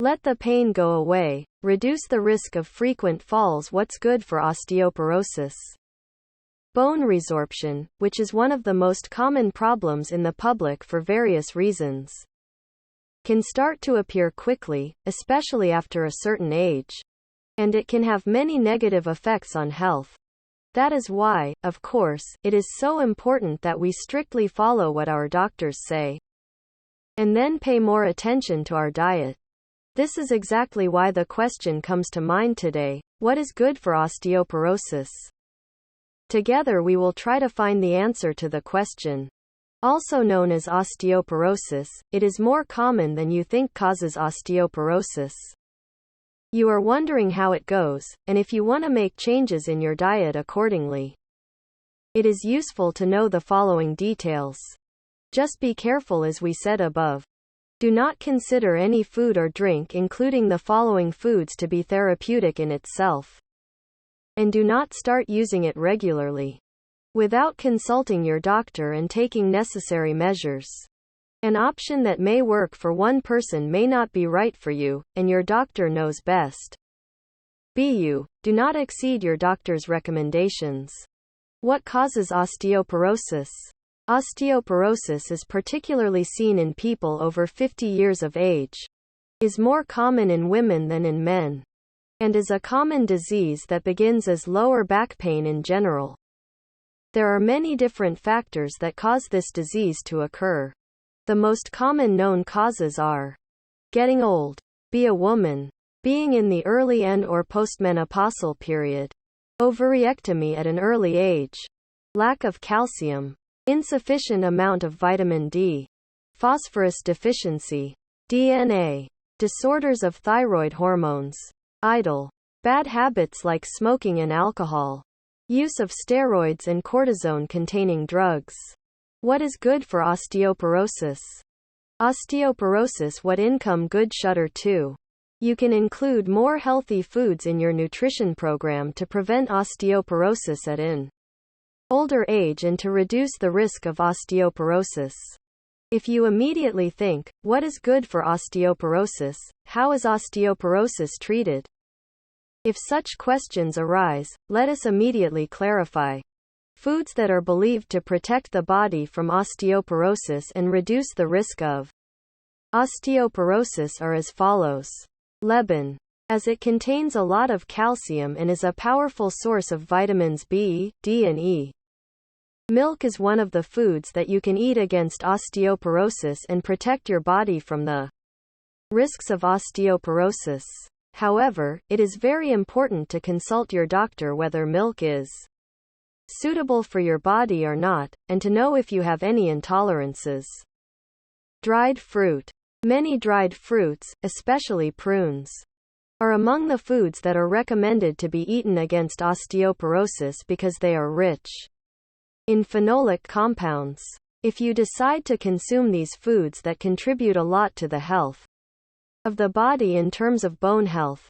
Let the pain go away. Reduce the risk of frequent falls. What's good for osteoporosis? Bone resorption, which is one of the most common problems in the public for various reasons, can start to appear quickly, especially after a certain age. And it can have many negative effects on health. That is why, of course, it is so important that we strictly follow what our doctors say. And then pay more attention to our diet. This is exactly why the question comes to mind today: what is good for osteoporosis? Together we will try to find the answer to the question. Also known as osteoporosis, it is more common than you think causes osteoporosis. You are wondering how it goes, and if you want to make changes in your diet accordingly. It is useful to know the following details. Just be careful as we said above. Do not consider any food or drink including the following foods to be therapeutic in itself. And do not start using it regularly without consulting your doctor and taking necessary measures. An option that may work for one person may not be right for you, and your doctor knows best. Do not exceed your doctor's recommendations. What causes osteoporosis? Osteoporosis is particularly seen in people over 50 years of age, is more common in women than in men, and is a common disease that begins as lower back pain in general. There are many different factors that cause this disease to occur. The most common known causes are getting old, be a woman, being in the early end or postmenopausal period, ovarectomy at an early age, lack of calcium, insufficient amount of vitamin D, phosphorus deficiency, DNA, disorders of thyroid hormones, idle, bad habits like smoking and alcohol, use of steroids and cortisone-containing drugs. What is good for osteoporosis? Osteoporosis. What income good shutter 2. You can include more healthy foods in your nutrition program to prevent osteoporosis at an older age and to reduce the risk of osteoporosis. If you immediately think, what is good for osteoporosis? How is osteoporosis treated? If such questions arise, let us immediately clarify. Foods that are believed to protect the body from osteoporosis and reduce the risk of osteoporosis are as follows. Lemon, as it contains a lot of calcium and is a powerful source of vitamins B, D and E. Milk is one of the foods that you can eat against osteoporosis and protect your body from the risks of osteoporosis. However, it is very important to consult your doctor whether milk is suitable for your body or not, and to know if you have any intolerances. Dried fruit. Many dried fruits, especially prunes, are among the foods that are recommended to be eaten against osteoporosis because they are rich in phenolic compounds. If you decide to consume these foods that contribute a lot to the health of the body in terms of bone health,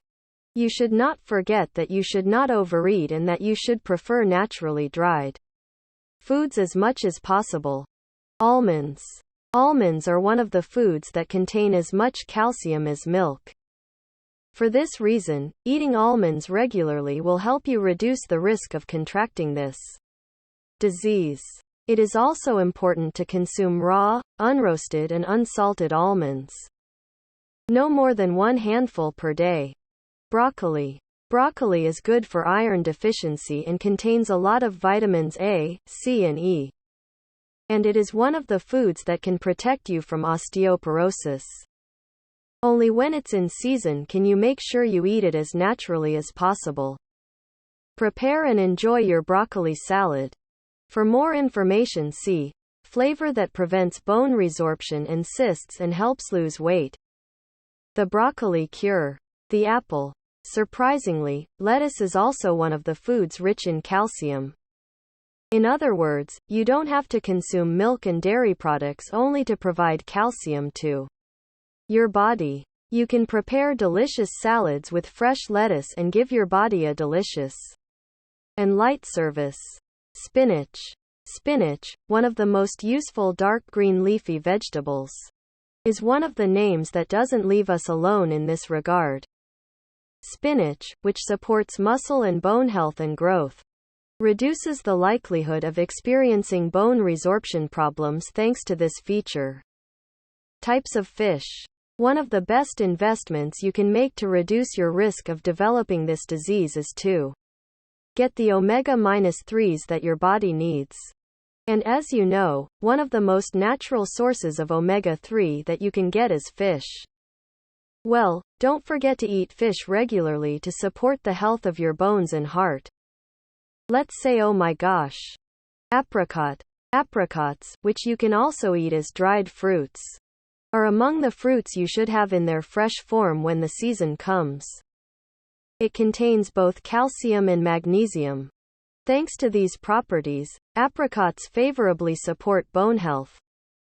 you should not forget that you should not overeat and that you should prefer naturally dried foods as much as possible. Almonds. Almonds are one of the foods that contain as much calcium as milk. For this reason, eating almonds regularly will help you reduce the risk of contracting this disease. It is also important to consume raw, unroasted and unsalted almonds. No more than 1 handful per day. Broccoli. Broccoli is good for iron deficiency and contains a lot of vitamins A, C and E. And it is one of the foods that can protect you from osteoporosis. Only when it's in season can you make sure you eat it as naturally as possible. Prepare and enjoy your broccoli salad. For more information see flavor that prevents bone resorption and cysts and helps lose weight. The broccoli cure. The apple. Surprisingly, lettuce is also one of the foods rich in calcium. In other words, you don't have to consume milk and dairy products only to provide calcium to your body. You can prepare delicious salads with fresh lettuce and give your body a delicious and light service. Spinach. Spinach, one of the most useful dark green leafy vegetables, is one of the names that doesn't leave us alone in this regard. Spinach, which supports muscle and bone health and growth, reduces the likelihood of experiencing bone resorption problems thanks to this feature. Types of fish. One of the best investments you can make to reduce your risk of developing this disease is to get the omega-3s that your body needs. And as you know, one of the most natural sources of omega-3 that you can get is fish. Well, don't forget to eat fish regularly to support the health of your bones and heart. Let's say, oh my gosh. Apricot. Apricots, which you can also eat as dried fruits, are among the fruits you should have in their fresh form when the season comes. It contains both calcium and magnesium. Thanks to these properties, apricots favorably support bone health.